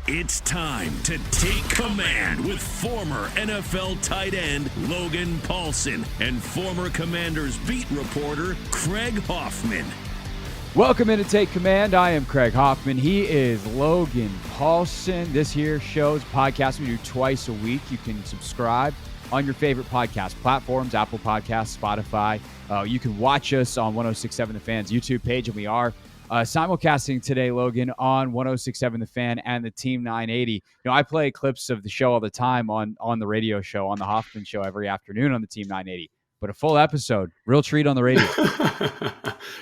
It's time to take command with former NFL tight end Logan Paulsen and former Commanders beat reporter Craig Hoffman. Welcome in to Take Command. I am Craig Hoffman. He is Logan Paulsen. This here show is a podcast we do twice a week. You can subscribe on your favorite podcast platforms, Apple Podcasts, Spotify. You can watch us on 1067 The Fan's YouTube page, and we are simulcasting today, Logan, on 1067 The Fan and the Team 980. You know, I play clips of the show all the time on the radio show, on the Hoffman Show every afternoon on the Team 980. But a full episode, real treat on the radio.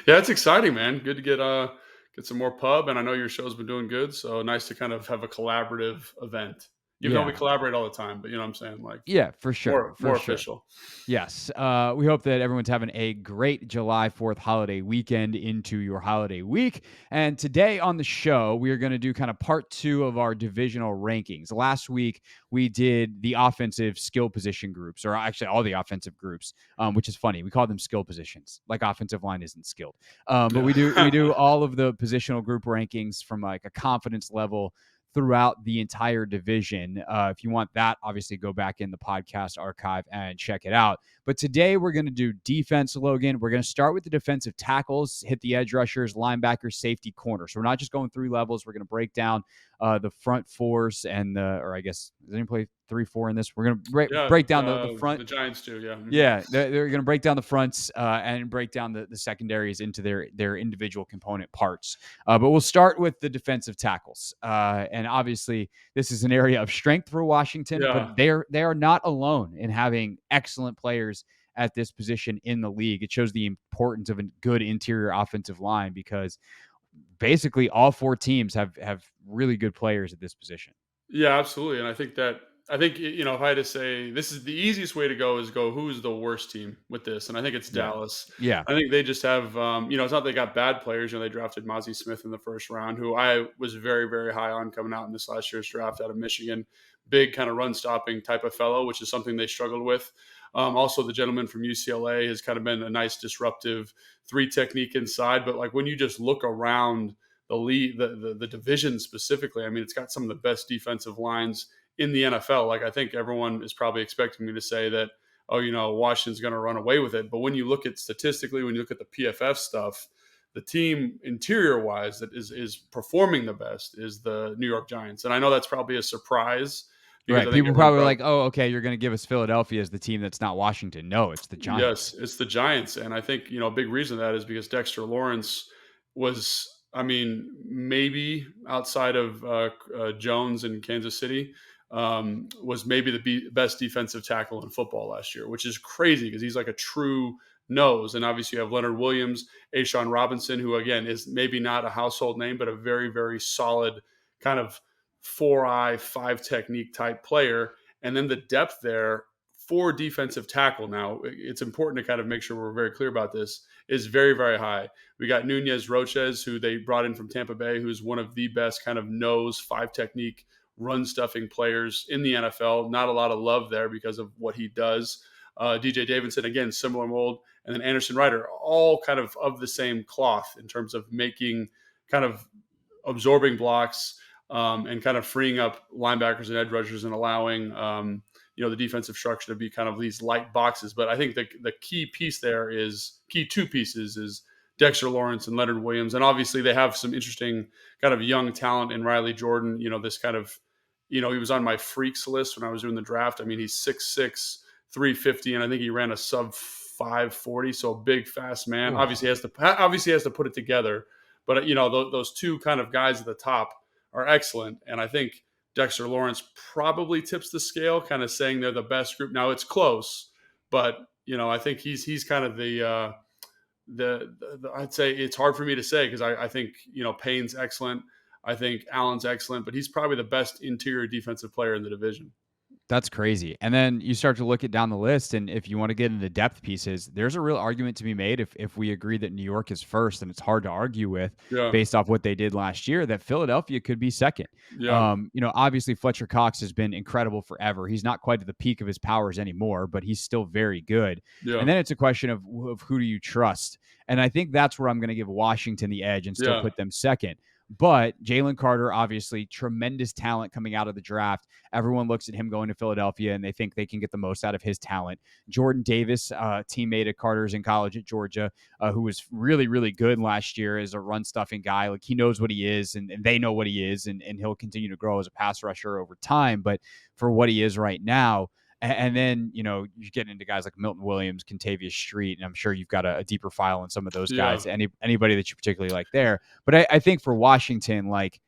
Yeah, it's exciting, man. Good to get some more pub, and I know your show's been doing good, so nice to kind of have a collaborative event. Even though we collaborate all the time, but you know what I'm saying? Like, yeah, for sure. More official. Yes. We hope that everyone's having a great July 4th holiday weekend into your holiday week. And today on the show, we are going to do kind of part 2 of our divisional rankings. Last week, we did the offensive skill position groups, or actually all the offensive groups, which is funny. We call them skill positions, like offensive line isn't skilled. But we do all of the positional group rankings from like a confidence level throughout the entire division. If you want that, obviously go back in the podcast archive and check it out. But today we're going to do defense, Logan. We're going to start with the defensive tackles, hit the edge rushers, linebackers, safety, corner. So we're not just going 3 levels. We're going to break down the front fours and or I guess, does anyone play 3-4 in this? We're going to break down the front. The Giants do, yeah. Yeah, they're going to break down the fronts and break down the secondaries into their individual component parts. But we'll start with the defensive tackles. And obviously, this is an area of strength for Washington, but they are not alone in having excellent players at this position in the league. It shows the importance of a good interior offensive line because basically all 4 teams have really good players at this position. Yeah, absolutely. And I think, you know, if I had to say this is the easiest way to go is go, who's the worst team with this? And I think it's Dallas. Yeah. I think they just have, you know, it's not they got bad players. You know, they drafted Mozzie Smith in the first round, who I was very, very high on coming out in this last year's draft out of Michigan. Big kind of run stopping type of fellow, which is something they struggled with. Also, the gentleman from UCLA has kind of been a nice disruptive 3 technique inside. But like when you just look around the league, the division specifically, I mean, it's got some of the best defensive lines in the NFL. Like, I think everyone is probably expecting me to say that, oh, you know, Washington's going to run away with it. But when you look at statistically, when you look at the PFF stuff, the team interior wise that is performing the best is the New York Giants. And I know that's probably a surprise. Right. People probably like, oh, okay, you're going to give us Philadelphia as the team that's not Washington. No, it's the Giants. Yes, it's the Giants. And I think, you know, a big reason of that is because Dexter Lawrence was, I mean, maybe outside of Jones in Kansas City, was maybe the best defensive tackle in football last year, which is crazy because he's like a true nose. And obviously you have Leonard Williams, Ashawn Robinson, who again is maybe not a household name, but a very, very solid kind of 4-eye, 5 technique type player. And then the depth there for defensive tackle. Now, it's important to kind of make sure we're very clear about this, is very, very high. We got Nunez Roches, who they brought in from Tampa Bay, who's one of the best kind of nose 5 technique run stuffing players in the NFL. Not a lot of love there because of what he does. DJ Davidson, again, similar mold. And then Anderson Ryder, all kind of the same cloth in terms of making kind of absorbing blocks and kind of freeing up linebackers and edge rushers and allowing, you know, the defensive structure to be kind of these light boxes. But I think the key 2 pieces is Dexter Lawrence and Leonard Williams. And obviously they have some interesting kind of young talent in Riley Jordan. You know, this kind of, you know, he was on my freaks list when I was doing the draft. I mean, he's 6'6", 350, and I think he ran a sub 540. So a big, fast man. Wow. Obviously has to put it together. But, you know, those 2 kind of guys at the top are excellent. And I think Dexter Lawrence probably tips the scale, kind of saying they're the best group. Now it's close, but, you know, I think he's kind of the I'd say it's hard for me to say because I think, you know, Payne's excellent. I think Allen's excellent, but he's probably the best interior defensive player in the division. That's crazy. And then you start to look it down the list, and if you want to get into depth pieces, there's a real argument to be made if we agree that New York is first, and it's hard to argue with based off what they did last year, that Philadelphia could be second. Yeah. You know, obviously Fletcher Cox has been incredible forever. He's not quite at the peak of his powers anymore, but he's still very good. Yeah. And then it's a question of who do you trust? And I think that's where I'm going to give Washington the edge and still put them second. But Jalen Carter, obviously, tremendous talent coming out of the draft. Everyone looks at him going to Philadelphia and they think they can get the most out of his talent. Jordan Davis, teammate of Carter's in college at Georgia, who was really, really good last year as a run stuffing guy. Like, he knows what he is, and they know what he is, and he'll continue to grow as a pass rusher over time. But for what he is right now, and then, you get into guys like Milton Williams, Contavious Street, and I'm sure you've got a deeper file on some of those Yeah. guys. Anybody that you particularly like there. But I think for Washington, like,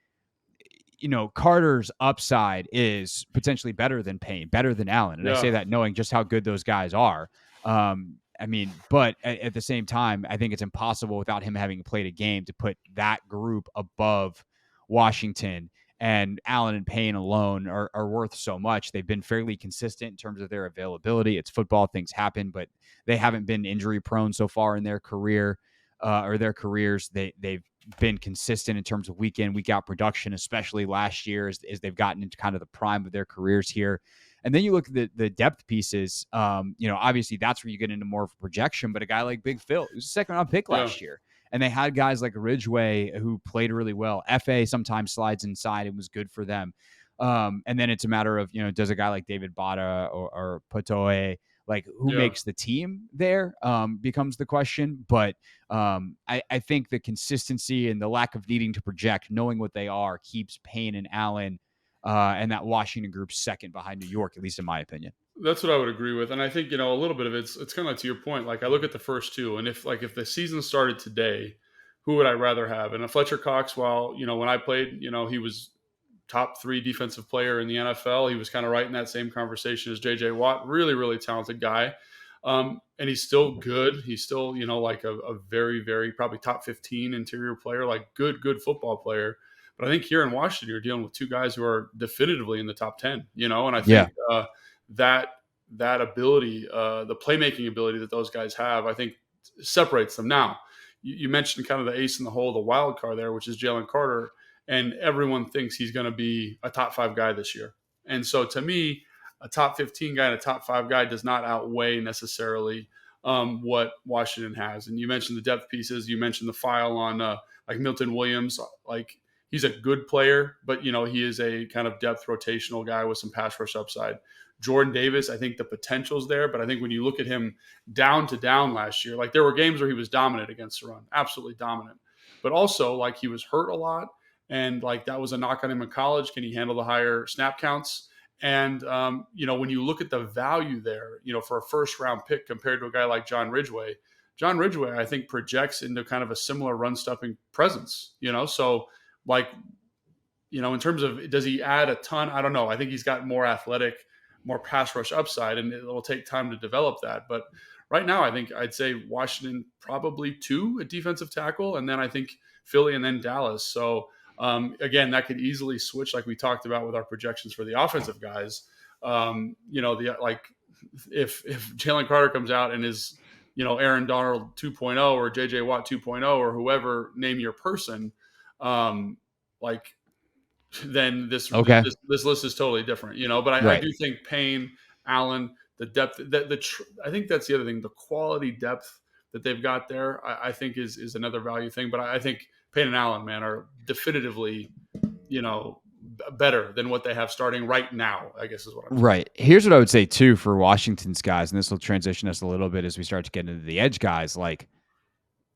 Carter's upside is potentially better than Payne, better than Allen. And I say Yeah. that knowing just how good those guys are. But at the same time, I think it's impossible without him having played a game to put that group above Washington. And Allen and Payne alone are worth so much. They've been fairly consistent in terms of their availability. It's football, things happen, but they haven't been injury prone so far in their career or their careers. They've been consistent in terms of week in, week out production, especially last year as they've gotten into kind of the prime of their careers here. And then you look at the depth pieces. Obviously that's where you get into more of a projection. But a guy like Big Phil, who was a second-round pick Yeah. last year, and they had guys like Ridgeway who played really well. FA sometimes slides inside and was good for them. And then it's a matter of, does a guy like David Bada or Potoe, like, who Yeah. makes the team there becomes the question. But I think the consistency and the lack of needing to project, knowing what they are, keeps Payne and Allen and that Washington group second behind New York, at least in my opinion. That's what I would agree with. And I think, a little bit of it's kind of like to your point. Like, I look at the first two, and if the season started today, who would I rather have? And a Fletcher Cox, while, when I played, he was top 3 defensive player in the NFL. He was kind of right in that same conversation as JJ Watt. Really, really talented guy. And he's still good. He's still, like a very, very probably top 15 interior player, like good football player. But I think here in Washington, you're dealing with two guys who are definitively in the top 10, and I think that ability, the playmaking ability that those guys have, I think separates them. Now, you mentioned kind of the ace in the hole, the wild card there, which is Jalen Carter, and everyone thinks he's going to be a top 5 guy this year. And so to me, a top 15 guy and a top 5 guy does not outweigh necessarily what Washington has. And you mentioned the depth pieces. You mentioned the file on like Milton Williams. Like, he's a good player, but he is a kind of depth rotational guy with some pass rush upside. Jordan Davis, I think the potential's there, but I think when you look at him down to down last year, like, there were games where he was dominant against the run, absolutely dominant, but also, like, he was hurt a lot, and, like, that was a knock on him in college. Can he handle the higher snap counts? And when you look at the value there, for a first round pick compared to a guy like John Ridgeway, I think projects into kind of a similar run stuffing presence. So, like, in terms of, does he add a ton? I don't know. I think he's got more athletic, more pass rush upside, and it will take time to develop that. But right now, I think I'd say Washington probably 2 at defensive tackle, and then I think Philly, and then Dallas. So again, that could easily switch, like we talked about with our projections for the offensive guys. If Jalen Carter comes out and is Aaron Donald 2.0 or JJ Watt 2.0 or whoever, name your person, like, then this list is totally different, But I do think Payne, Allen, the depth, I think that's the other thing, the quality depth that they've got there, I think is another value thing. But I think Payne and Allen, man, are definitively, better than what they have starting right now, I guess is what I'm saying. Right. Here's what I would say too for Washington's guys, and this will transition us a little bit as we start to get into the edge guys. Like,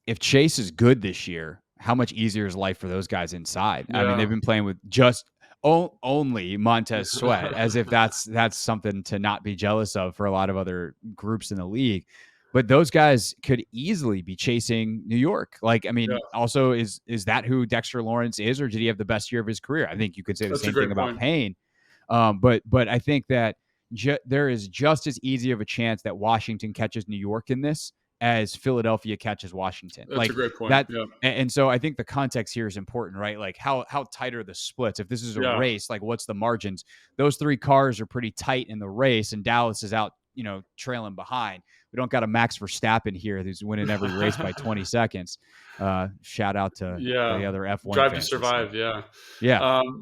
if Chase is good this year, how much easier is life for those guys inside? Yeah. I mean, they've been playing with just only Montez Sweat, as if that's something to not be jealous of for a lot of other groups in the league. But those guys could easily be chasing New York. Like, I mean, also, is that who Dexter Lawrence is, or did he have the best year of his career? I think you could say the same thing about Payne. But I think that there is just as easy of a chance that Washington catches New York in this as Philadelphia catches Washington. That's a great point. And so I think the context here is important, right? Like, how tight are the splits? If this is a race, like, what's the margins? Those 3 cars are pretty tight in the race, and Dallas is out, trailing behind. We don't got a Max Verstappen here who's winning every race by 20 seconds. Shout out to the other F1 Drive fans. to Survive, yeah.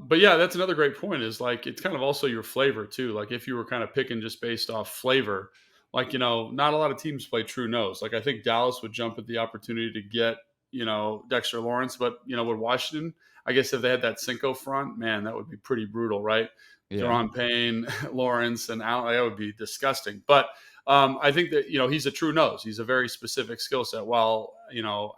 But yeah, that's another great point, is like, it's kind of also your flavor too. Like, if you were kind of picking just based off flavor, like, not a lot of teams play true nose. Like, I think Dallas would jump at the opportunity to get, Dexter Lawrence, but, with Washington, I guess if they had that Cinco front, man, that would be pretty brutal, right? Yeah. Deron Payne, Lawrence, and Allen, that would be disgusting. But I think that, he's a true nose. He's a very specific skill set. While,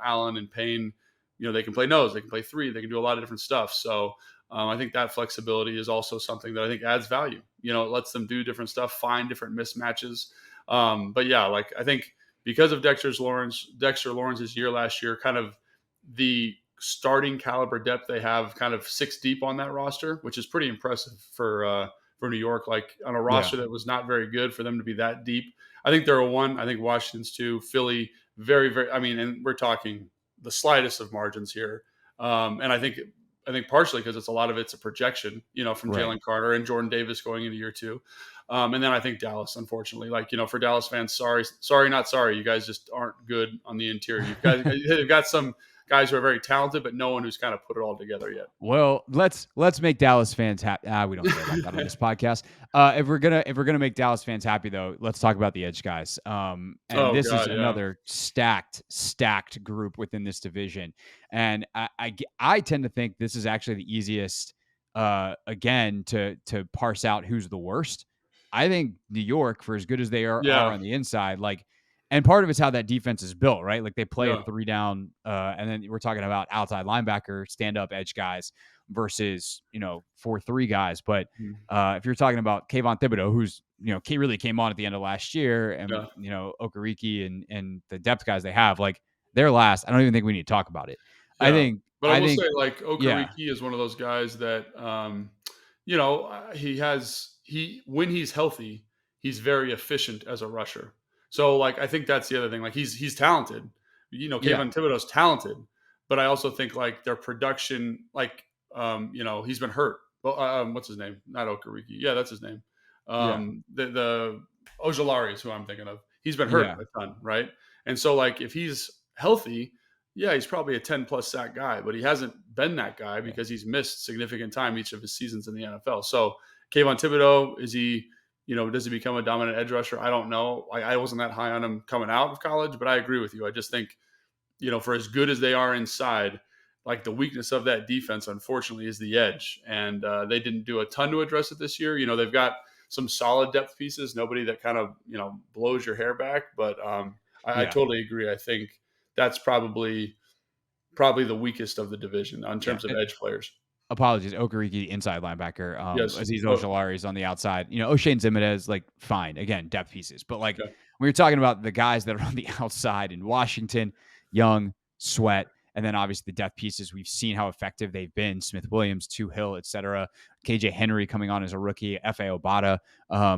Allen and Payne, they can play nose, they can play three, they can do a lot of different stuff. So I think that flexibility is also something that I think adds value. It lets them do different stuff, find different mismatches. But yeah, like I think because of Dexter Lawrence's year last year, kind of the starting caliber depth they have, kind of 6 deep on that roster, which is pretty impressive for New York. Like on a roster that was not very good, for them to be that deep. I think they're a 1. I think Washington's 2. Philly, very, very. I mean, and we're talking the slightest of margins here. And I think partially because a lot of it's a projection, from Right. Jalen Carter and Jordan Davis going into year 2. And then I think Dallas, unfortunately, like, for Dallas fans, sorry, not sorry. You guys just aren't good on the interior. You've got some guys who are very talented, but no one who's kind of put it all together yet. Well, let's make Dallas fans happy. We don't care about that on this podcast. If we're gonna make Dallas fans happy, though, let's talk about the edge guys. And this is another stacked group within this division. And I tend to think this is actually the easiest, again, to parse out who's the worst. I think New York, for as good as they are on the inside, like. And part of it's how that defense is built, right? Like they play a 3 down, and then we're talking about outside linebacker, stand up edge guys versus 4-3 guys. But if you're talking about Kayvon Thibodeau, who's really came on at the end of last year, and Okereke and the depth guys they have, like they're last. I don't even think we need to talk about it. Yeah. I think, but I will say, like Okereke is one of those guys that when he's healthy, he's very efficient as a rusher. So, like, I think that's the other thing. Like, he's talented. Kayvon Thibodeau's talented, but I also think like their production, like, he's been hurt. Well, what's his name? Not Okereke. Yeah, that's his name. The Ojulari is who I'm thinking of. He's been hurt a ton, right? And so, like, if he's healthy, he's probably a 10+ sack guy, but he hasn't been that guy because he's missed significant time each of his seasons in the NFL. So, Kayvon Thibodeau, is he? Does he become a dominant edge rusher? I don't know. I wasn't that high on him coming out of college, but I agree with you. I just think, for as good as they are inside, like the weakness of that defense, unfortunately, is the edge. And they didn't do a ton to address it this year. They've got some solid depth pieces, nobody that kind of, blows your hair back. But I totally agree. I think that's probably the weakest of the division in terms of edge players. Apologies, Okereke, inside linebacker. Yes. Aziz Ojulari is on the outside. O'Shane Zimenez, like, fine. Again, depth pieces. But, like, when you're talking about the guys that are on the outside in Washington, Young, Sweat, and then obviously the depth pieces, we've seen how effective they've been. Smith Williams, Hill, etc. KJ Henry coming on as a rookie. F.A. Obata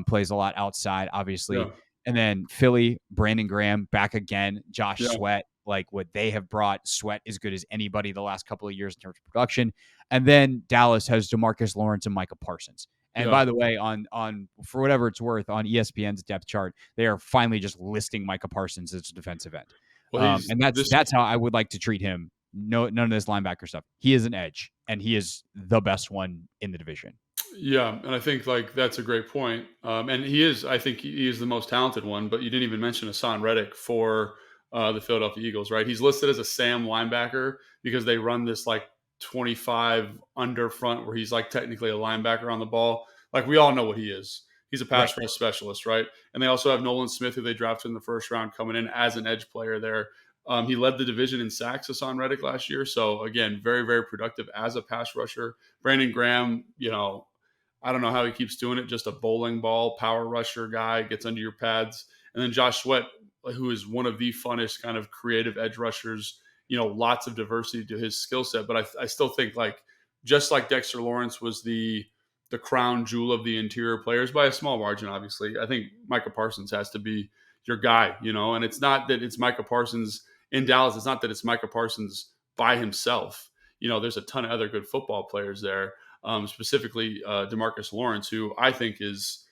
plays a lot outside, obviously. Yeah. And then Philly, Brandon Graham back again. Josh Sweat, like what they have brought. Sweat as good as anybody the last couple of years in terms of production. And then Dallas has DeMarcus Lawrence and Micah Parsons. And by the way, on for whatever it's worth, on ESPN's depth chart, they are finally just listing Micah Parsons as a defensive end. Well, and that's how I would like to treat him. None of this linebacker stuff. He is an edge, and he is the best one in the division. Yeah, and I think like that's a great point. And he is. I think he is the most talented one. But you didn't even mention Hassan Reddick for the Philadelphia Eagles, right? He's listed as a Sam linebacker because they run this like 25 under front where he's like technically a linebacker on the ball. Like we all know what he is. He's a pass rush specialist, right? And they also have Nolan Smith, who they drafted in the first round, coming in as an edge player there. He led the division in sacks, Hassan Reddick, last year. So, again, very, very productive as a pass rusher. Brandon Graham, I don't know how he keeps doing it. Just a bowling ball, power rusher guy, gets under your pads. And then Josh Sweat, who is one of the funnest kind of creative edge rushers, lots of diversity to his skill set. But I still think just like Dexter Lawrence was the crown jewel of the interior players by a small margin, obviously, I think Micah Parsons has to be your guy, and it's not that it's Micah Parsons in Dallas. It's not that it's Micah Parsons by himself. There's a ton of other good football players there, specifically DeMarcus Lawrence, who I think is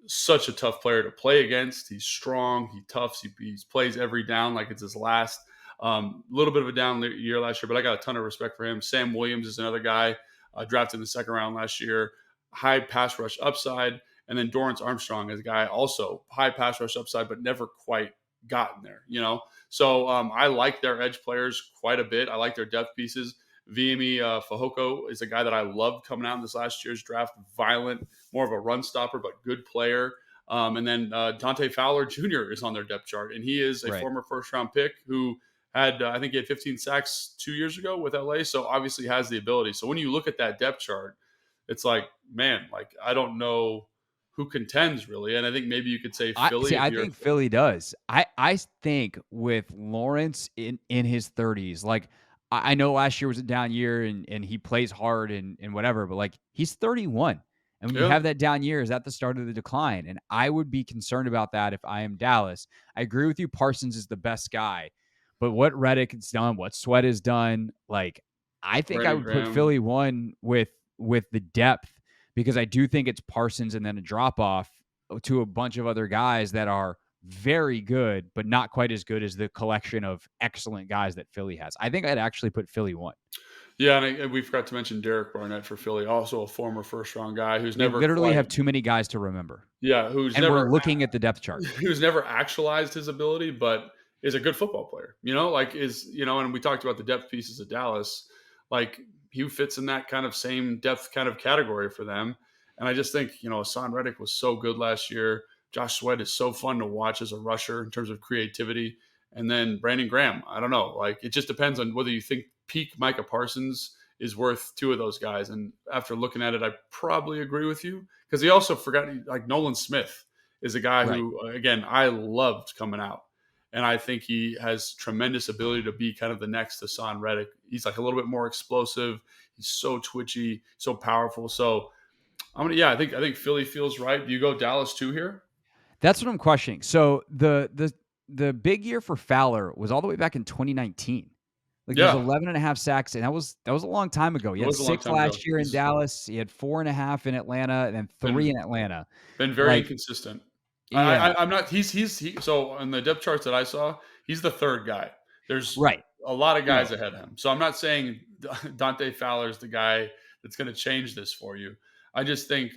such a tough player to play against. He's strong, he toughs, he plays every down like it's his last. Little bit of a down year last year, but I got a ton of respect for him. Sam Williams is another guy drafted in the second round last year. High pass rush upside. And then Dorrance Armstrong is a guy also high pass rush upside, but never quite gotten there, So I like their edge players quite a bit. I like their depth pieces. Vimy Fehoko is a guy that I loved coming out in this last year's draft. Violent, more of a run stopper, but good player. And then Dante Fowler Jr. is on their depth chart, and he is a Right. former first-round pick who had, I think he had 15 sacks 2 years ago with LA, so obviously has the ability. So when you look at that depth chart, it's like, man, like I don't know who contends really, and I think maybe you could say Philly if I you're. think Philly does. I think with Lawrence in his 30s, like I know last year was a down year and he plays hard and whatever, but like he's 31. And when you Yeah, have that down year, is that the start of the decline? And I would be concerned about that if I am Dallas. I agree with you. Parsons is the best guy, but what Reddick has done, what Sweat has done, like I think I Brandon would put Graham. Philly one with the depth because I do think it's Parsons and then a drop off to a bunch of other guys that are very good, but not quite as good as the collection of excellent guys that Philly has. I think I'd actually put Philly one. Yeah, and we forgot to mention Derek Barnett for Philly, also a former first-round guy who's We never literally quite. have too many guys to remember. Yeah, And we're looking at the depth chart. who's never actualized his ability, but is a good football player. And we talked about the depth pieces of Dallas. Like he fits in that kind of same depth kind of category for them. And I just think, Hassan Reddick was so good last year. Josh Sweat is so fun to watch as a rusher in terms of creativity. And then Brandon Graham, I don't know. Like it just depends on whether you think peak Micah Parsons is worth two of those guys. And after looking at it, I probably agree with you because he also forgot like Nolan Smith is a guy Right. who, again, I loved coming out. And I think he has tremendous ability to be kind of the next Hassan Reddick. He's like a little bit more explosive. He's so twitchy, so powerful. So I think Philly feels right. Do you go Dallas too here? That's what I'm questioning. So the big year for Fowler was all the way back in 2019. Like there's Yeah, 11 and a half sacks, and that was a long time ago. He it had was a long 6 time ago. last year in He's Dallas. He had 4.5 in Atlanta, and then 3 been in Atlanta. been very Like, inconsistent. yeah, I'm not. So on the depth charts that I saw, he's the third guy. There's right. a lot of No, guys ahead of him. So I'm not saying Dante Fowler is the guy that's going to change this for you. I just think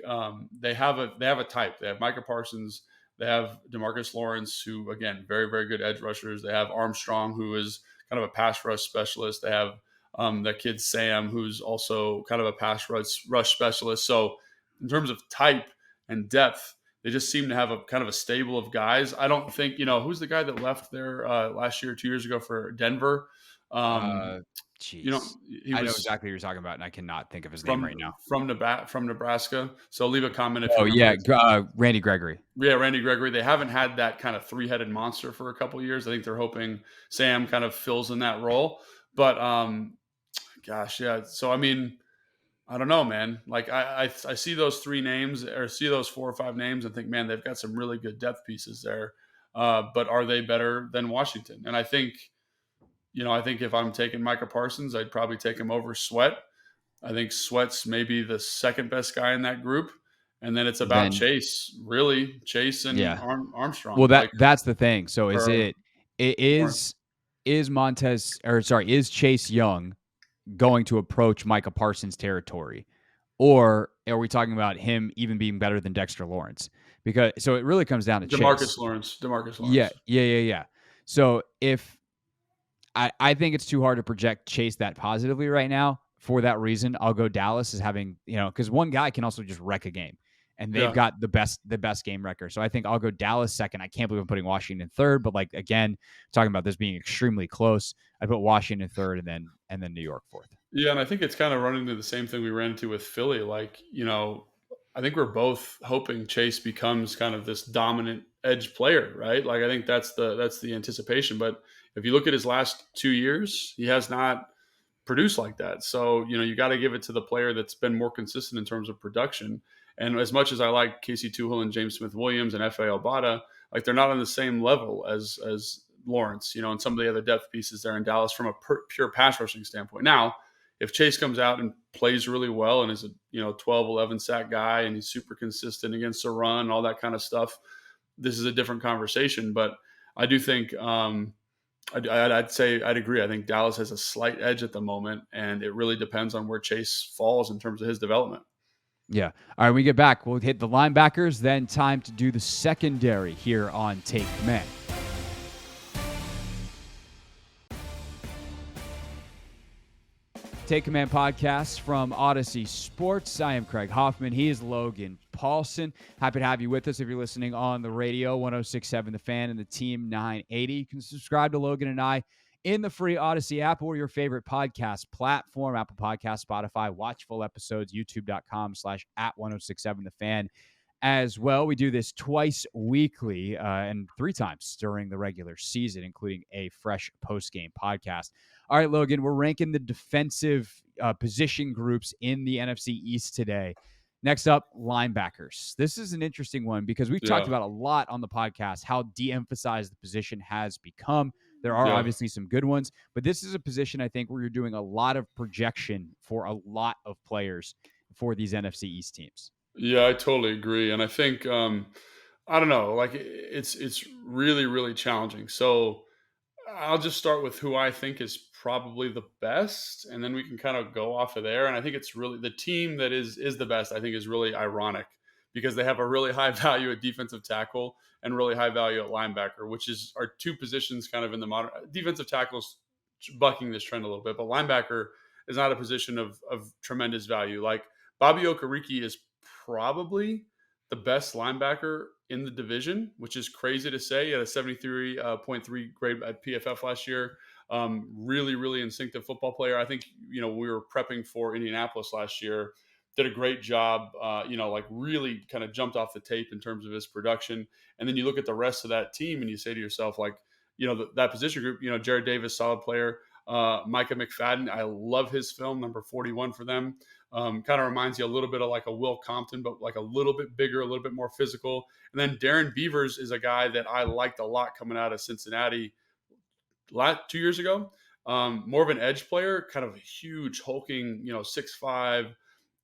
they have a type. They have Micah Parsons. They have Demarcus Lawrence, who again very very good edge rushers. They have Armstrong, who is kind of a pass rush specialist. They have that kid Sam, who's also kind of a pass rush specialist. So in terms of type and depth, they just seem to have a kind of a stable of guys. I don't think who's the guy that left there last year, 2 years ago for Denver. Um, uh, you know, jeez. he I know was exactly what you're talking about, and I cannot think of his name from right now. from Nebraska. So leave a comment if you Oh, remember. yeah, Randy Gregory. Yeah, Randy Gregory. They haven't had that kind of three-headed monster for a couple of years. I think they're hoping Sam kind of fills in that role. But gosh, yeah. So I mean, I don't know, man. Like I see those three names or see those 4 or 5 names and think, man, they've got some really good depth pieces there. But are they better than Washington? And I think if I'm taking Micah Parsons, I'd probably take him over Sweat. I think Sweat's maybe the second best guy in that group. And then it's about Then Chase, really, Chase and yeah. Armstrong. Well, Like that's the thing. So or it Lawrence. is Chase Young going to approach Micah Parsons territory? Or are we talking about him even being better than Dexter Lawrence? Because so it really comes down to Chase. Demarcus Yeah, Lawrence. yeah. So if I think it's too hard to project Chase that positively right now. For that reason, I'll go Dallas as having, because one guy can also just wreck a game. And they've Yeah. got the best game record. So I think I'll go Dallas second. I can't believe I'm putting Washington third, but like again, talking about this being extremely close, I put Washington third and then New York fourth. Yeah, and I think it's kind of running into the same thing we ran into with Philly. Like, I think we're both hoping Chase becomes kind of this dominant edge player, right? Like I think that's the anticipation. But if you look at his last 2 years, he has not produce like that. So, you got to give it to the player that's been more consistent in terms of production. And as much as I like Casey Tuchel and James Smith-Williams and F.A. Obata, like they're not on the same level as Lawrence, and some of the other depth pieces there in Dallas from a pure pass rushing standpoint. Now, if Chase comes out and plays really well and is a 12, 11 sack guy and he's super consistent against the run, all that kind of stuff, this is a different conversation. But I do think I'd say I'd agree. I think Dallas has a slight edge at the moment, and it really depends on where Chase falls in terms of his development. Yeah. All right, when we get back, we'll hit the linebackers, then time to do the secondary here on Take Command. Take Command podcast from Odyssey Sports. I am Craig Hoffman. He is Logan Paulson. Happy to have you with us if you're listening on the radio, 106.7 The Fan and the Team 980. You can subscribe to Logan and I in the free Odyssey app or your favorite podcast platform, Apple Podcasts, Spotify. Watch full episodes, youtube.com/@1067 The Fan. As well, we do this twice weekly and 3 times during the regular season, including a fresh post-game podcast. All right, Logan, we're ranking the defensive position groups in the NFC East today. Next up, linebackers. This is an interesting one because we've talked about a lot on the podcast how de-emphasized the position has become. There are obviously some good ones, but this is a position I think where you're doing a lot of projection for a lot of players for these NFC East teams. Yeah, I totally agree, and I think I don't know, like it's really really challenging. So I'll just start with who I think is probably the best, and then we can kind of go off of there. And I think it's really the team that is the best. I think is really ironic because they have a really high value at defensive tackle and really high value at linebacker, which is our 2 positions kind of in the modern defensive tackles bucking this trend a little bit, but linebacker is not a position of tremendous value. Like Bobby Okereke is probably the best linebacker in the division, which is crazy to say. He had a 73.3 grade at PFF last year. Really, really instinctive football player. I think, we were prepping for Indianapolis last year. Did a great job, like really kind of jumped off the tape in terms of his production. And then you look at the rest of that team and you say to yourself, like, that position group, Jared Davis, solid player. Micah McFadden, I love his film, number 41 for them. Kind of reminds you a little bit of like a Will Compton, but like a little bit bigger, a little bit more physical. And then Darren Beavers is a guy that I liked a lot coming out of Cincinnati 2 years ago. More of an edge player, kind of a huge, hulking, 6'5",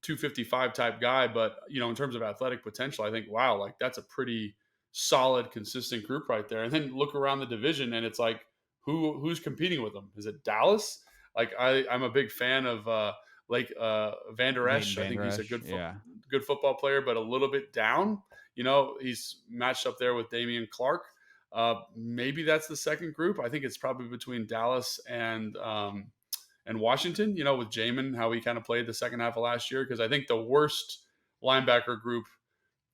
255 type guy. But, in terms of athletic potential, I think, wow, like that's a pretty solid, consistent group right there. And then look around the division and it's like, who's competing with them? Is it Dallas? Like I'm a big fan of Van Der Esch. I think he's a good football player, but a little bit down. He's matched up there with Damian Clark. Maybe that's the second group. I think it's probably between Dallas and Washington. With Jamin, how he kind of played the second half of last year. Because I think the worst linebacker group,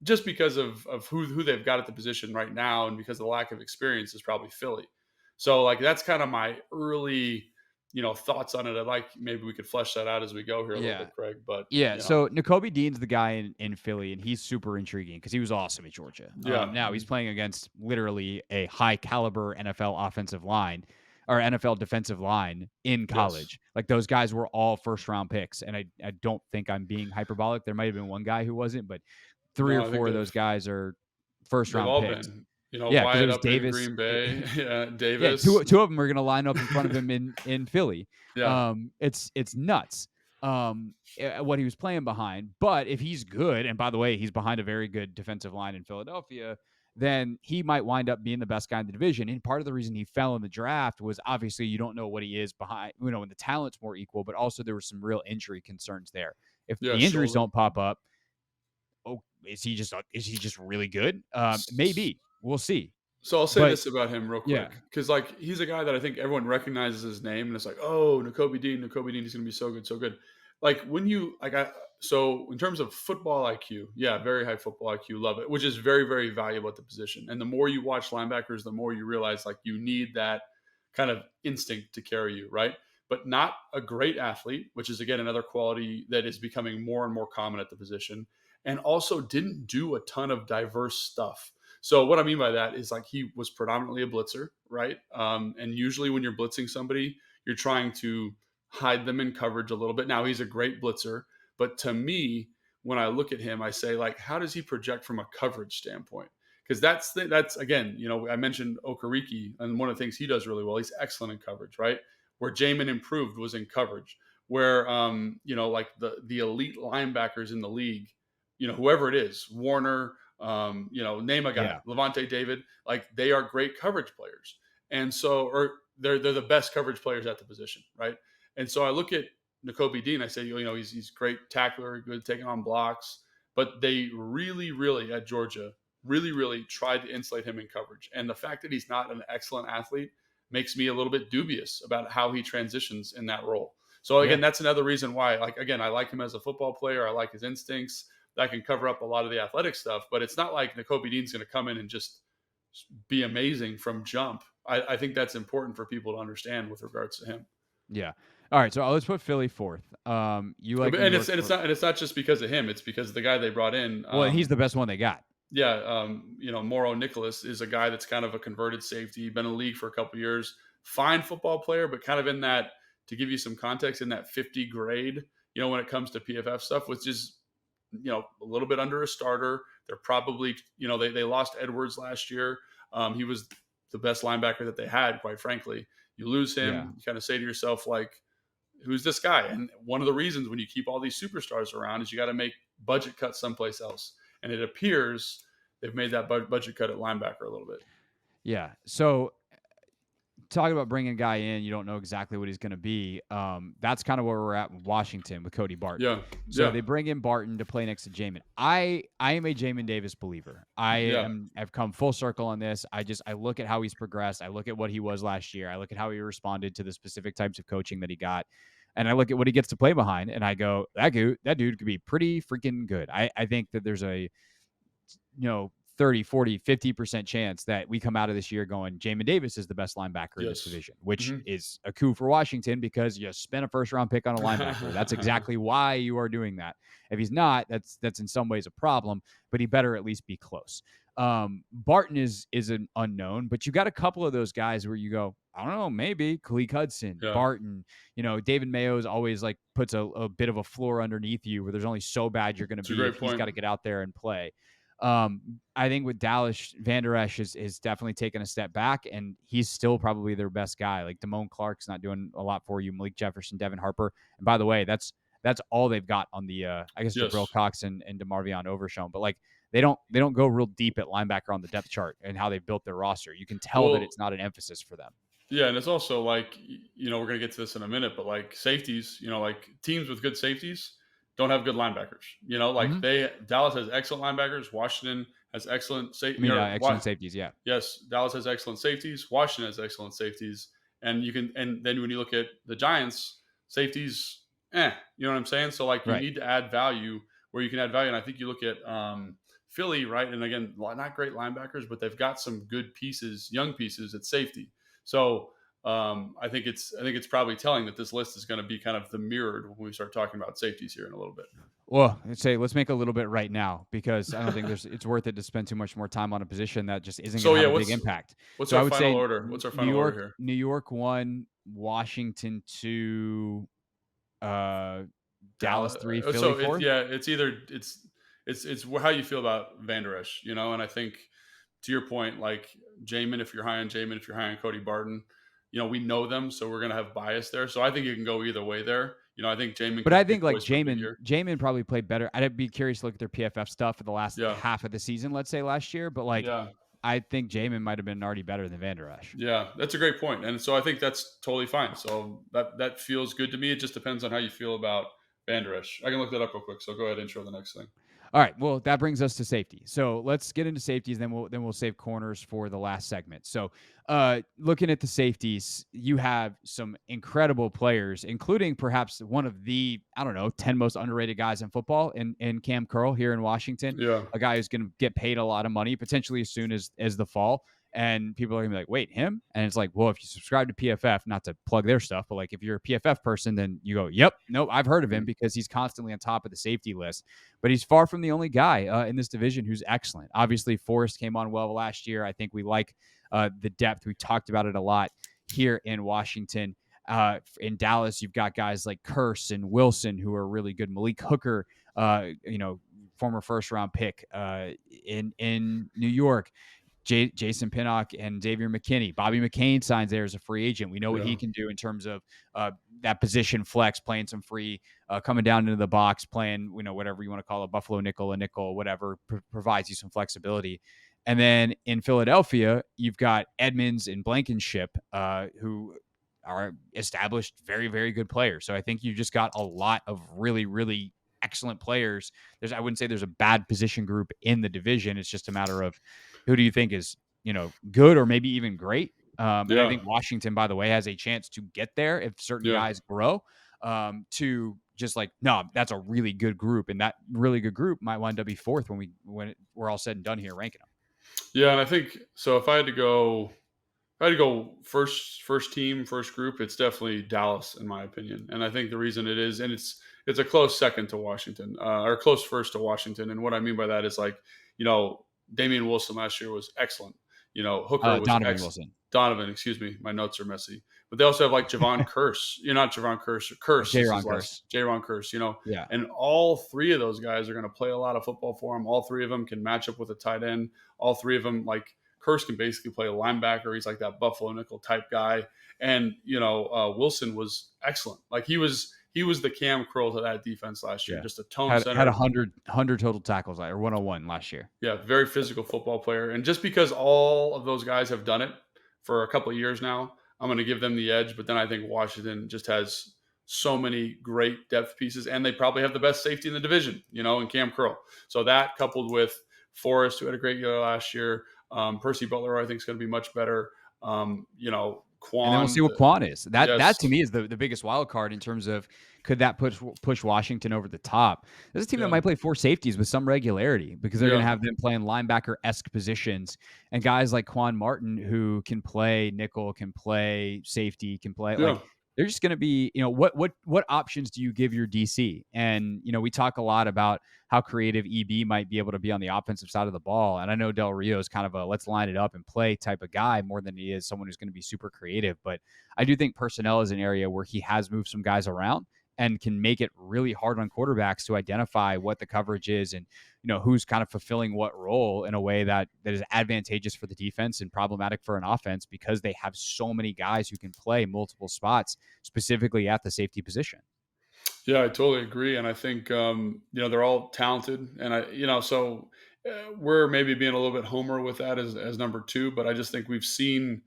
just because of who they've got at the position right now, and because of the lack of experience, is probably Philly. So like that's kind of my early thoughts on it. I'd like maybe we could flesh that out as we go here a little bit, Craig. But so Nakobe Dean's the guy in Philly, and he's super intriguing because he was awesome at Georgia. Now he's playing against literally a high caliber NFL offensive line or NFL defensive line in college. Like those guys were all first round picks, and I don't think I'm being hyperbolic. There might have been one guy who wasn't, but 3 or 4 of those guys are first round picks. Wyatt up Davis, in Green Bay, Davis. Two of them are going to line up in front of him in Philly. It's nuts what he was playing behind. But if he's good, and by the way, he's behind a very good defensive line in Philadelphia, then he might wind up being the best guy in the division. And part of the reason he fell in the draft was obviously you don't know what he is behind, when the talent's more equal, but also there were some real injury concerns there. If the injuries don't pop up, is he just really good? Maybe. We'll see. So I'll say this about him real quick, because like he's a guy that I think everyone recognizes his name, and it's like, oh, Nakobe Dean, he's going to be so good, so good. Like when you so in terms of football IQ, very high football IQ, love it, which is very very valuable at the position. And the more you watch linebackers, the more you realize like you need that kind of instinct to carry you, right? But not a great athlete, which is again another quality that is becoming more and more common at the position, and also didn't do a ton of diverse stuff. So what I mean by that is like he was predominantly a blitzer, right? And usually when you're blitzing somebody, you're trying to hide them in coverage a little bit. Now he's a great blitzer, but to me, when I look at him, I say like, how does he project from a coverage standpoint? Because that's again, I mentioned Okereke, and one of the things he does really well, he's excellent in coverage, right? Where Jamin improved was in coverage. Where like the elite linebackers in the league, whoever it is, Warner. Name a guy, Levante David, like they are great coverage players. And so, or they're the best coverage players at the position. Right. And so I look at Nakobe Dean, I say, he's great tackler, good at taking on blocks, but they really, really at Georgia, really tried to insulate him in coverage. And the fact that he's not an excellent athlete makes me a little bit dubious about how he transitions in that role. So Yeah. again, that's another reason why, like, again, I like him as a football player. I like his instincts that can cover up a lot of the athletic stuff, but it's not like Nakobe Dean's going to come in and just be amazing from jump. I think that's important for people to understand with regards to him. Yeah. All right. So let's put Philly fourth. You like New And York? it's not just because of him. It's because of the guy they brought in. Well, he's the best one they got. Yeah, Moro Nicholas is a guy that's kind of a converted safety, been in the league for a couple years. Fine football player, but kind of in that, to give you some context, in that 50 grade, when it comes to PFF stuff, which is, a little bit under a starter. They're probably, they lost Edwards last year. He was the best linebacker that they had, quite frankly. You lose him, Yeah. you kind of say to yourself, like, who's this guy? And one of the reasons when you keep all these superstars around is you got to make budget cuts someplace else. And it appears they've made that budget cut at linebacker a little bit. Yeah. So talking about bringing a guy in, you don't know exactly what he's going to be. That's kind of where we're at in Washington with Cody Barton. Yeah. So they bring in Barton to play next to Jamin. I am a Jamin Davis believer. I've come full circle on this. I look at how he's progressed. I look at what he was last year. I look at how he responded to the specific types of coaching that he got. And I look at what he gets to play behind, and I go, that dude could be pretty freaking good. I think that there's a 30, 40, 50% chance that we come out of this year going, Jamin Davis is the best linebacker in this division, which is a coup for Washington because you spent a first-round pick on a linebacker. That's exactly why you are doing that. If he's not, that's in some ways a problem, but he better at least be close. Barton is an unknown, but you got a couple of those guys where you go, I don't know, maybe Khaleke Hudson, Barton, David Mayo's always like puts a bit of a floor underneath you where there's only so bad you're going to be if he's got to get out there and play. I think with Dallas, Van Der Esch is definitely taken a step back, and he's still probably their best guy. Like Damone Clark's not doing a lot for you. Malik Jefferson, Devin Harper, and by the way, that's all they've got on the I guess Jabril Cox and DeMarvion Overshown. But like they don't go real deep at linebacker on the depth chart and how they've built their roster. You can tell that it's not an emphasis for them. Yeah, and it's also like we're gonna get to this in a minute, but like safeties, like teams with good safeties don't have good linebackers. Dallas has excellent linebackers. Washington has excellent safeties. Excellent safeties. Yeah. Yes, Dallas has excellent safeties. Washington has excellent safeties. And then when you look at the Giants, safeties, you know what I'm saying? So like you need to add value where you can add value. And I think you look at Philly, right? And again, not great linebackers, but they've got some good pieces, young pieces at safety. So I think it's probably telling that this list is going to be kind of the mirrored when we start talking about safeties here in a little bit. Well, let's make a little bit right now because I don't think it's worth it to spend too much more time on a position that just isn't going to have a big impact. What's our final order? What's our final order here? New York 1, Washington 2, Dallas 3, Philly 4. It's how you feel about Van Der Esch, and I think to your point, like Jamin, if you're high on Jamin, if you're high on Cody Barton, we know them, so we're going to have bias there. So I think you can go either way there. I think Jamin. But I think like Jamin probably played better. I'd be curious to look at their PFF stuff for the last half of the season, let's say last year. But I think Jamin might have been already better than Van Der Esch. Yeah, that's a great point. And so I think that's totally fine. So that feels good to me. It just depends on how you feel about Van Der Esch. I can look that up real quick. So go ahead and intro the next thing. All right. Well, that brings us to safety. So let's get into safeties. Then we'll save corners for the last segment. So looking at the safeties, you have some incredible players, including perhaps one of the 10 most underrated guys in football, in Cam Curl here in Washington. Yeah, a guy who's going to get paid a lot of money potentially as soon as the fall. And people are going to be like, wait, him? And it's like, well, if you subscribe to PFF, not to plug their stuff, but like if you're a PFF person, then you go, yep, nope, I've heard of him because he's constantly on top of the safety list. But he's far from the only guy in this division who's excellent. Obviously, Forrest came on well last year. I think we like the depth. We talked about it a lot here in Washington. In Dallas, you've got guys like Curse and Wilson who are really good. Malik Hooker, former first-round pick in New York. Jason Pinnock and Xavier McKinney. Bobby McCain signs there as a free agent. We know what he can do in terms of that position flex, playing some free, coming down into the box, playing, whatever you want to call it, buffalo nickel, a nickel, whatever, provides you some flexibility. And then in Philadelphia, you've got Edmonds and Blankenship, who are established very, very good players. So I think you just got a lot of really, really excellent players. I wouldn't say there's a bad position group in the division. It's just a matter of who do you think is, good or maybe even great? And I think Washington, by the way, has a chance to get there if certain guys grow. to just like, no, that's a really good group, and that really good group might wind up be fourth when we're all said and done here ranking them. Yeah, and I think so. If I had to go first team, first group, it's definitely Dallas in my opinion. And I think the reason it is, and it's a close second to Washington, or close first to Washington. And what I mean by that is like, Damian Wilson last year was excellent. Hooker was Donovan excellent. Wilson. Donovan, excuse me, my notes are messy. But they also have like Javon Curse. You're not Javon Curse. Curse. J-Ron Curse. J-Ron Curse. Yeah. And all three of those guys are going to play a lot of football for him. All three of them can match up with a tight end. All three of them, like Curse can basically play a linebacker. He's like that Buffalo nickel type guy. And, Wilson was excellent. Like he was the Cam Curl to that defense last year. Yeah. Just a tone Had center. 100 total tackles, or 101 last year. Yeah, very physical football player. And just because all of those guys have done it for a couple of years now, I'm going to give them the edge. But then I think Washington just has so many great depth pieces, and they probably have the best safety in the division, in Cam Curl. So that coupled with Forrest, who had a great year last year, Percy Butler, I think, is going to be much better. Quan. And then we'll see what Quan is. That Yes. to me is the biggest wild card in terms of could that push Washington over the top. There's a team that might play four safeties with some regularity because they're going to have them playing linebacker-esque positions, and guys like Quan Martin who can play nickel, can play safety, can play like. They're just going to be, what options do you give your DC? And, we talk a lot about how creative EB might be able to be on the offensive side of the ball. And I know Del Rio is kind of a let's line it up and play type of guy more than he is someone who's going to be super creative. But I do think personnel is an area where he has moved some guys around and can make it really hard on quarterbacks to identify what the coverage is and, who's kind of fulfilling what role in a way that is advantageous for the defense and problematic for an offense because they have so many guys who can play multiple spots, specifically at the safety position. Yeah, I totally agree. And I think, they're all talented. And so we're maybe being a little bit homer with that as number two, but I just think we've seen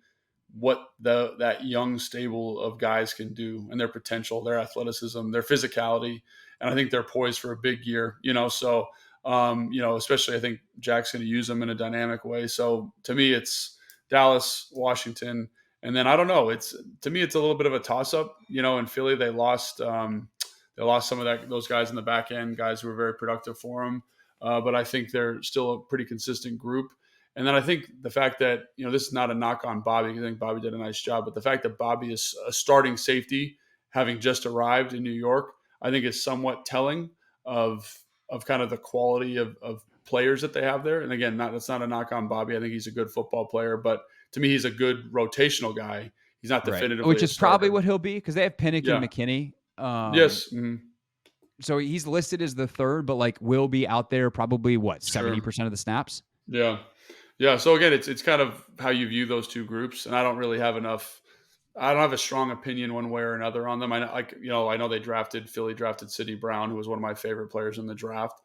what that young stable of guys can do and their potential, their athleticism, their physicality. And I think they're poised for a big year, so, especially I think Jack's going to use them in a dynamic way. So to me, it's Dallas, Washington. And then I don't know, to me, it's a little bit of a toss up, in Philly, they lost some of those guys in the back end, guys who were very productive for them. But I think they're still a pretty consistent group. And then I think the fact that, this is not a knock on Bobby. I think Bobby did a nice job. But the fact that Bobby is a starting safety, having just arrived in New York, I think is somewhat telling of kind of the quality of players that they have there. And again, that's not a knock on Bobby. I think he's a good football player. But to me, he's a good rotational guy. He's not definitively right. Which is probably what he'll be because they have Pinnick and McKinney. Yes. Mm-hmm. So he's listed as the third, but will be out there probably 70% of the snaps? Yeah. Yeah. So again, it's kind of how you view those two groups. And I don't really have I don't have a strong opinion one way or another on them. I know Philly drafted Sidney Brown, who was one of my favorite players in the draft,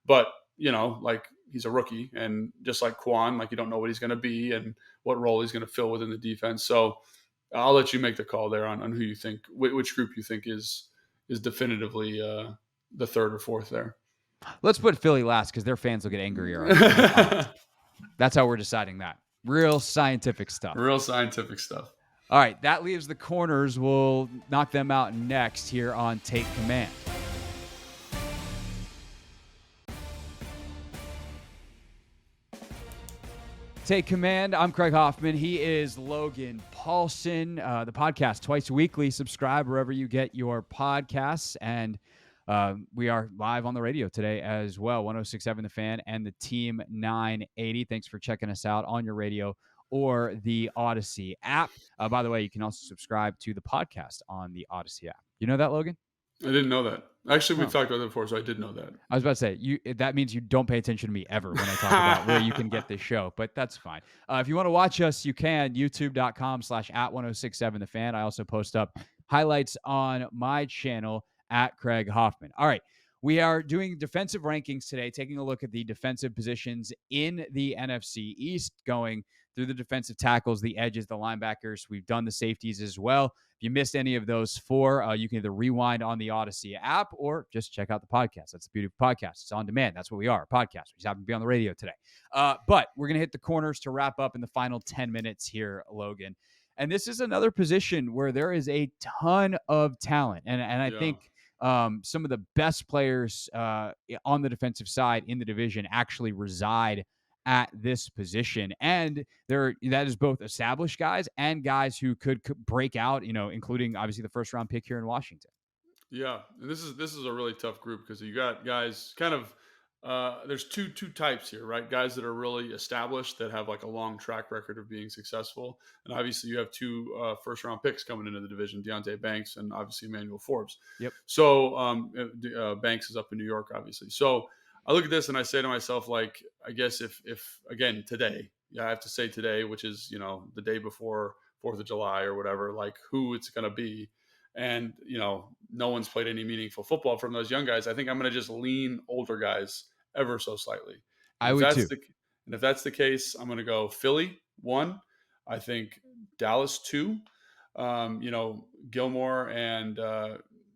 but he's a rookie, and just like Quan, you don't know what he's going to be and what role he's going to fill within the defense. So I'll let you make the call there on who you think, which group you think is definitively the third or fourth there. Let's put Philly last because their fans will get angrier. That's how we're deciding that. Real scientific stuff. All right, that leaves the corners. We'll knock them out next here on Take Command. Take Command. I'm Craig Hoffman. He is Logan Paulson. The podcast twice weekly. Subscribe wherever you get your podcasts. And we are live on the radio today as well. 106.7 The Fan and the Team 980. Thanks for checking us out on your radio or the Odyssey app. By the way, you can also subscribe to the podcast on the Odyssey app. You know that, Logan? I didn't know that. Actually, we've talked about that before, so I did know that. I was about to say, that means you don't pay attention to me ever when I talk about where you can get this show, but that's fine. If you want to watch us, you can, youtube.com/@1067 The Fan. I also post up highlights on my channel at Craig Hoffman. All right. We are doing defensive rankings today, taking a look at the defensive positions in the NFC East, going through the defensive tackles, the edges, the linebackers. We've done the safeties as well. If you missed any of those four, you can either rewind on the Odyssey app or just check out the podcast. That's the beauty of the podcast. It's on demand. That's what we are, a podcast. We just happen to be on the radio today. But we're going to hit the corners to wrap up in the final 10 minutes here, Logan. And this is another position where there is a ton of talent. And I Yeah. think some of the best players on the defensive side in the division actually reside at this position. And that is both established guys and guys who could break out, including obviously the first round pick here in Washington. Yeah, and this is a really tough group because you got guys kind of there's two types here, right? Guys that are really established that have like a long track record of being successful, and obviously you have two first round picks coming into the division, Deontay Banks and obviously Emmanuel Forbes. Yep. So Banks is up in New York, obviously. So I look at this and I say to myself, like, I guess if again today, yeah, I have to say today, which is the day before July or whatever, like who it's going to be, and no one's played any meaningful football from those young guys, I think I'm going to just lean older guys ever so slightly. And I if would that's too. the case, I'm going to go Philly 1. I think Dallas 2. Gilmore and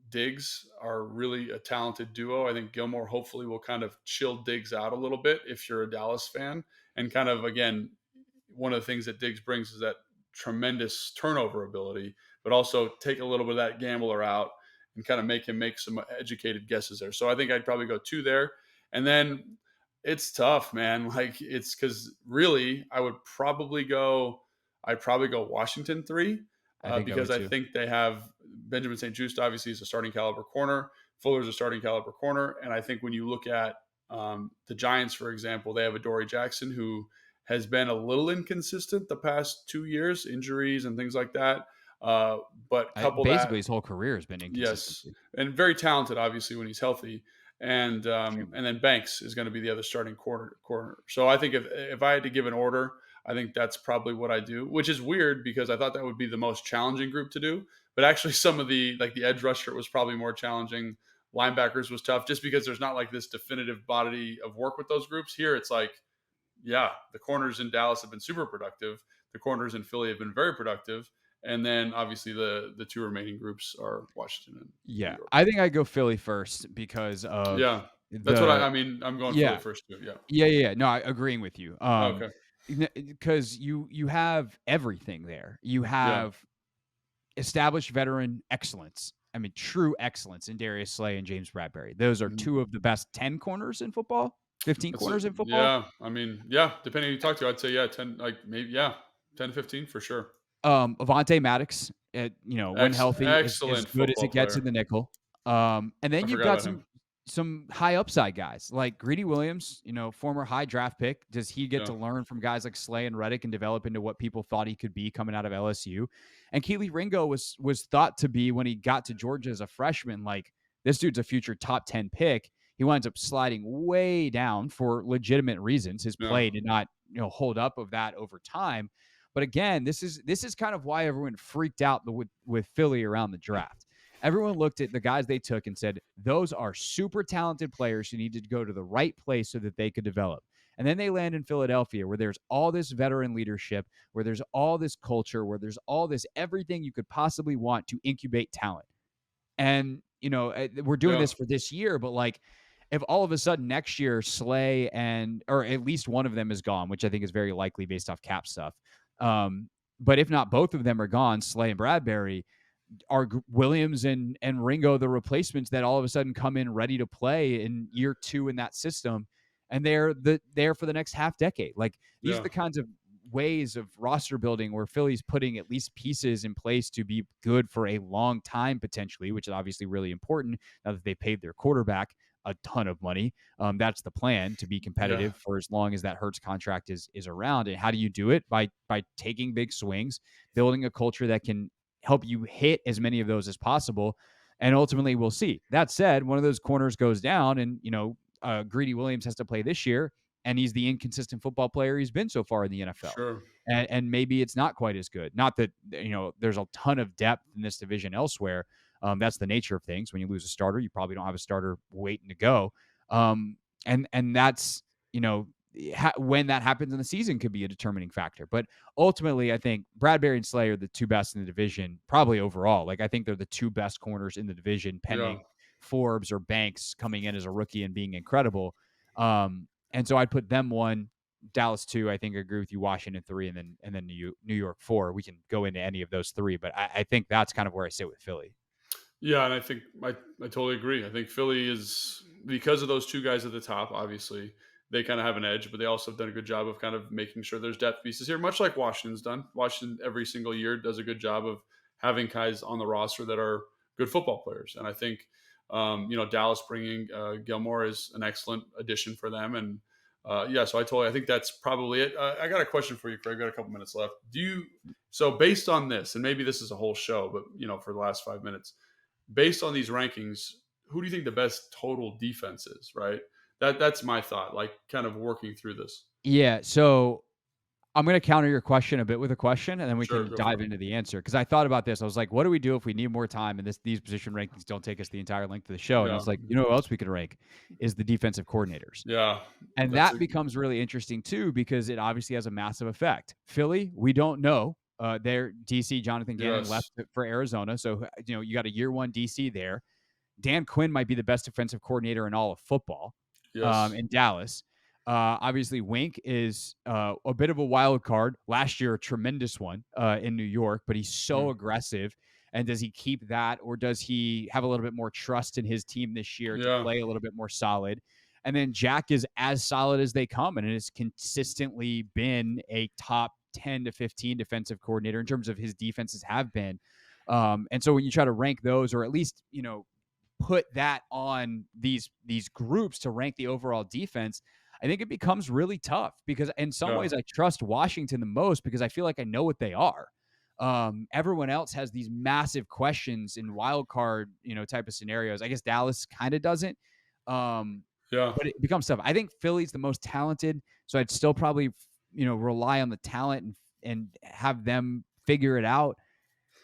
Diggs are really a talented duo. I think Gilmore hopefully will kind of chill Diggs out a little bit if you're a Dallas fan, and kind of again, one of the things that Diggs brings is that tremendous turnover ability, but also take a little bit of that gambler out and kind of make him make some educated guesses there. So I think I'd probably go 2 there. And then it's tough, man. Like it's because really I'd probably go Washington 3 I think I because would I too. think they have Benjamin St. Just obviously is a starting caliber corner. Fuller's a starting caliber corner. And I think when you look at the Giants, for example, they have Adoree Jackson who has been a little inconsistent the past 2 years, injuries and things like that. But couple that, Basically, his whole career has been yes, inconsistency. and very talented, obviously, when he's healthy. Extremely. And then Banks is going to be the other starting corner. So I think if I had to give an order, I think that's probably what I do, which is weird because I thought that would be the most challenging group to do. But actually, some of the like the edge rusher was probably more challenging. Linebackers was tough just because there's not like this definitive body of work with those groups. Here, it's like, yeah, the corners in Dallas have been super productive. The corners in Philly have been very productive. And then obviously the two remaining groups are Washington and New Yeah, York. I think I go Philly first because of Yeah. That's what the I mean, I'm going Philly yeah. first too. Yeah. Yeah. No, I agreeing with you. Oh, okay. Because you have everything there. You Yeah. have established veteran excellence. I mean, true excellence in Darius Slay and James Bradbury. Those are Mhm. two of the best 10 corners in football, 15 That's it. corners in football. Yeah. I mean, yeah, depending who you talk to, I'd say, yeah, 10, like maybe, yeah, 10 to 15 for sure. Avonte Maddox, when healthy, is as Excellent good as football it gets in player. the nickel. And I then you've forgot got about him. some high upside guys like Greedy Williams, former high draft pick. Does he get Yeah. to learn from guys like Slay and Reddick and develop into what people thought he could be coming out of LSU? And Keely Ringo was thought to be when he got to Georgia as a freshman, like this dude's a future top 10 pick. He winds up sliding way down for legitimate reasons. His Yeah. play did not, hold up of that over time. But again, this is kind of why everyone freaked out with Philly around the draft. Everyone looked at the guys they took and said, those are super talented players who needed to go to the right place so that they could develop. And then they land in Philadelphia, where there's all this veteran leadership, where there's all this culture, where there's all this everything you could possibly want to incubate talent. And, we're doing Yeah. this for this year, but like if all of a sudden next year Slay or at least one of them is gone, which I think is very likely based off cap stuff. But if not both of them are gone, Slay and Bradbury, are Williams and Ringo the replacements that all of a sudden come in ready to play in year 2 in that system, and they're there for the next half decade. Like these are Yeah. the kinds of ways of roster building where Philly's putting at least pieces in place to be good for a long time potentially, which is obviously really important now that they paid their quarterback a ton of money. That's the plan, to be Yeah. competitive for as long as that Hurts contract is around. And how do you do it? By taking big swings, building a culture that can help you hit as many of those as possible. And ultimately, we'll see. That said, one of those corners goes down, and Greedy Williams has to play this year, and he's the inconsistent football player he's been so far in the NFL. Sure. And maybe it's not quite as good. Not that there's a ton of depth in this division elsewhere. That's the nature of things. When you lose a starter, you probably don't have a starter waiting to go. And that's when that happens in the season could be a determining factor. But ultimately, I think Bradbury and Slay are the two best in the division, probably overall. Like I think they're the two best corners in the division, Yeah. pending Forbes or Banks coming in as a rookie and being incredible. And so I'd put them one. Dallas 2. I think I agree with you. Washington 3, and then New York 4. We can go into any of those three, but I think that's kind of where I sit with Philly. Yeah, and I think I totally agree. I think Philly is because of those two guys at the top. Obviously, they kind of have an edge, but they also have done a good job of kind of making sure there's depth pieces here, much like Washington's done. Washington every single year does a good job of having guys on the roster that are good football players, and I think Dallas bringing Gilmore is an excellent addition for them. And yeah, so I think that's probably it. I got a question for you, Craig. Got a couple minutes left. So based on this, and maybe this is a whole show, but for the last 5 minutes based on these rankings, who do you think the best total defense is? Right. That's my thought. Like kind of working through this. Yeah. So I'm going to counter your question a bit with a question, and then we Sure, can go dive for it. into the answer. Because I thought about this. I was like, what do we do if we need more time and these position rankings don't take us the entire length of the show? And I Yeah, was like, you know what else we could rank is the defensive coordinators. yeah. And That's a that becomes really interesting too, because it obviously has a massive effect. Philly, we don't know. Their DC, Jonathan Gannon, yes, left for Arizona. So, you got a year one DC there. Dan Quinn might be the best defensive coordinator in all of football yes, in Dallas. Obviously, Wink is a bit of a wild card. Last year, a tremendous one in New York, but he's so mm, aggressive. And does he keep that, or does he have a little bit more trust in his team this year to yeah, play a little bit more solid? And then Jack is as solid as they come, and it has consistently been a top 10 to 15 defensive coordinator in terms of his defenses have been. And so when you try to rank those, or at least put that on these groups to rank the overall defense, I think it becomes really tough, because in some yeah, ways I trust Washington the most because I feel like I know what they are. Everyone else has these massive questions in wild card, type of scenarios. I guess Dallas kind of doesn't. Um, yeah. but it becomes tough. I think Philly's the most talented, so I'd still probably, rely on the talent and have them figure it out.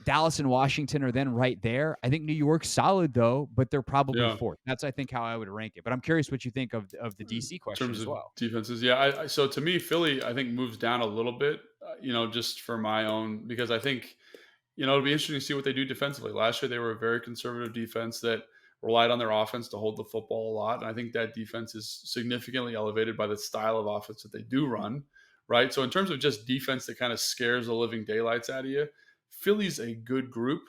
Dallas and Washington are then right there. I think New York's solid though, but they're probably Yeah. fourth. That's, I think, how I would rank it. But I'm curious what you think of the In DC question terms as of well. defenses, yeah. So to me, Philly, I think moves down a little bit. Just for my own because I think it'll be interesting to see what they do defensively. Last year, they were a very conservative defense that relied on their offense to hold the football a lot. And I think that defense is significantly elevated by the style of offense that they do run, right? So, in terms of just defense that kind of scares the living daylights out of you, Philly's a good group.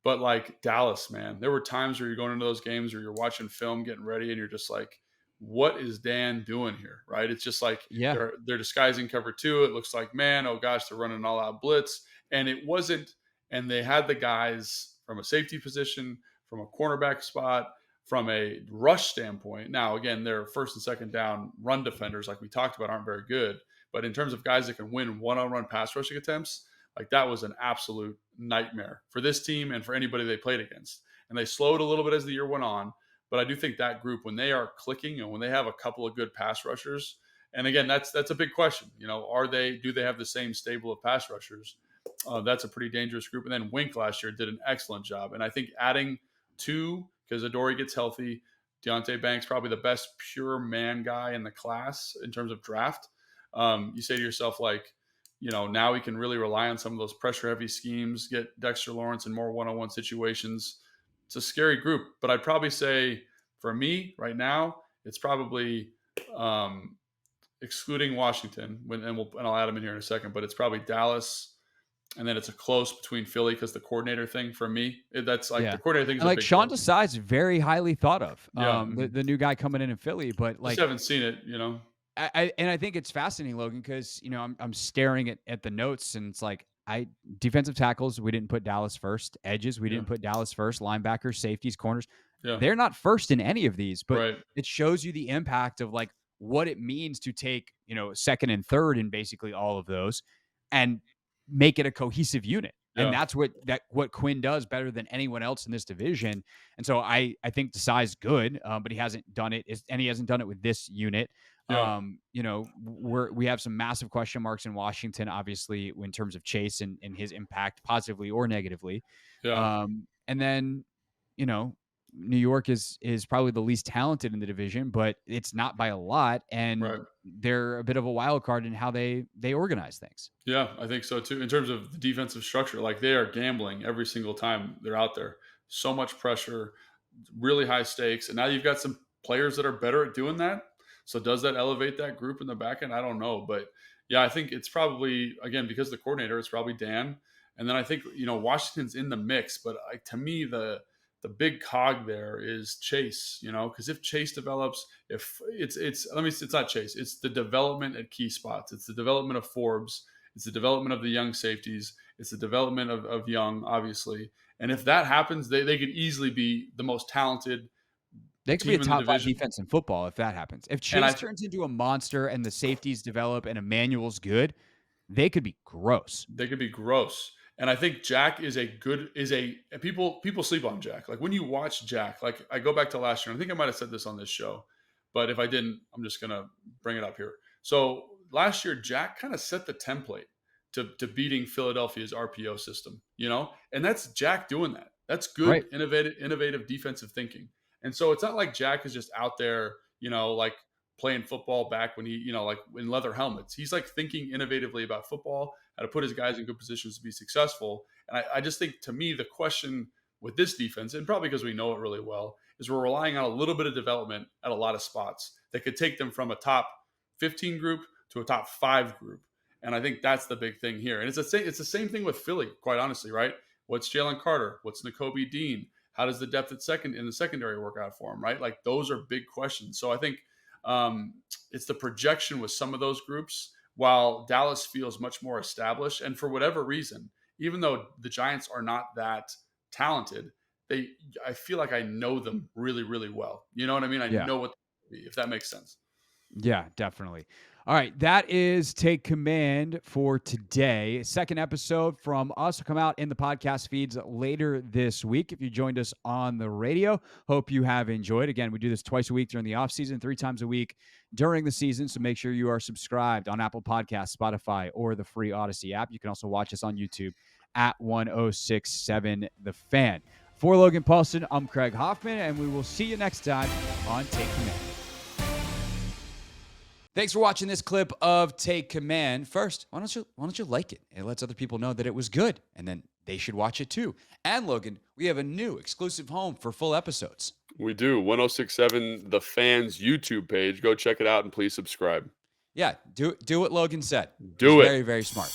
But like Dallas, man, there were times where you're going into those games where you're watching film, getting ready, and you're just like, what is Dan doing here? Right? It's just like Yeah. they're disguising cover two. It looks like, man, oh gosh, they're running all out blitz. And it wasn't and they had the guys from a safety position, from a cornerback spot, from a rush standpoint. Now, again, their first and second down run defenders, like we talked about, aren't very good. But in terms of guys that can win one-on-one pass rushing attempts, like that was an absolute nightmare for this team and for anybody they played against. And they slowed a little bit as the year went on. But I do think that group, when they are clicking and when they have a couple of good pass rushers, and again, that's a big question. Do they have the same stable of pass rushers? That's a pretty dangerous group. And then Wink last year did an excellent job. And I think adding two, because Adoree gets healthy, Deontay Banks probably the best pure man guy in the class in terms of draft. You say to yourself, like, now we can really rely on some of those pressure heavy schemes, get Dexter Lawrence in more one-on-one situations. It's a scary group, but I'd probably say for me right now, it's probably excluding Washington, and I'll add them in here in a second, but it's probably Dallas, and then it's a close between Philly because the coordinator thing for me, that's like the Yeah. coordinator thing is And a like big Sean part. Desai's very highly thought of. Yeah, The new guy coming in Philly, but just like haven't seen it. I think it's fascinating, Logan, because I'm staring at the notes, and it's like defensive tackles, we didn't put Dallas first. Edges, we Yeah, didn't put Dallas first. Linebackers, safeties, corners, yeah, they're not first in any of these, but right. it shows you the impact of like what it means to take, second and third in basically all of those and make it a cohesive unit. And Yeah, that's what Quinn does better than anyone else in this division. And so I think Desai's good, but he hasn't done it, and he hasn't done it with this unit. yeah, We have some massive question marks in Washington, obviously, in terms of Chase and his impact, positively or negatively. yeah, And then, you know, New York is probably the least talented in the division, but it's not by a lot, and right. they're a bit of a wild card in how they organize things. Yeah, I think so too. In terms of the defensive structure, like they are gambling every single time they're out there. So much pressure, really high stakes, and now you've got some players that are better at doing that. So does that elevate that group in the back end? I don't know. But yeah, I think it's probably, again, because the coordinator, it's probably Dan. And then I think, Washington's in the mix. But to me, the big cog there is Chase, because if Chase develops, if it's not Chase, it's the development at key spots. It's the development of Forbes. It's the development of the young safeties. It's the development of Young, obviously. And if that happens, they could easily be the most talented They could be a team in the top 5 division. defense in football if that happens. If And Chase turns into a monster and the safeties develop and Emmanuel's good, they could be gross. they could be gross. And I think Jack people sleep on Jack. Like when you watch Jack, like I go back to last year, and I think I might have said this on this show, but if I didn't, I'm just gonna bring it up here. So last year, Jack kind of set the template to beating Philadelphia's RPO system, and that's Jack doing that. That's good, Right. innovative defensive thinking. And so it's not like Jack is just out there, like playing football back when he, like in leather helmets. He's like thinking innovatively about football, how to put his guys in good positions to be successful. And I just think, to me, the question with this defense, and probably because we know it really well, is we're relying on a little bit of development at a lot of spots that could take them from a top 15 group to a top 5 group. And I think that's the big thing here. And it's the same thing with Philly, quite honestly, right? What's Jalen Carter? What's Nakobe Dean? How does the depth in the secondary work out for him, right? Like those are big questions. So I think it's the projection with some of those groups, while Dallas feels much more established. And for whatever reason, even though the Giants are not that talented, I feel like I know them really, really well. You know what I mean? I Yeah. know what they be, if that makes sense. Yeah, definitely. All right, that is Take Command for today. Second episode from us will come out in the podcast feeds later this week. If you joined us on the radio, hope you have enjoyed. Again, we do this twice a week during the off season, 3 times a week during the season. So make sure you are subscribed on Apple Podcasts, Spotify, or the free Odyssey app. You can also watch us on YouTube at 1067 The Fan. For Logan Paulson, I'm Craig Hoffman, and we will see you next time on Take Command. Thanks for watching this clip of Take Command. First, why don't you like it? It lets other people know that it was good, and then they should watch it too. And Logan, we have a new exclusive home for full episodes. We do. 1067 The Fans YouTube page. Go check it out and please subscribe. Yeah, do what Logan said. Do He's it. very, very smart.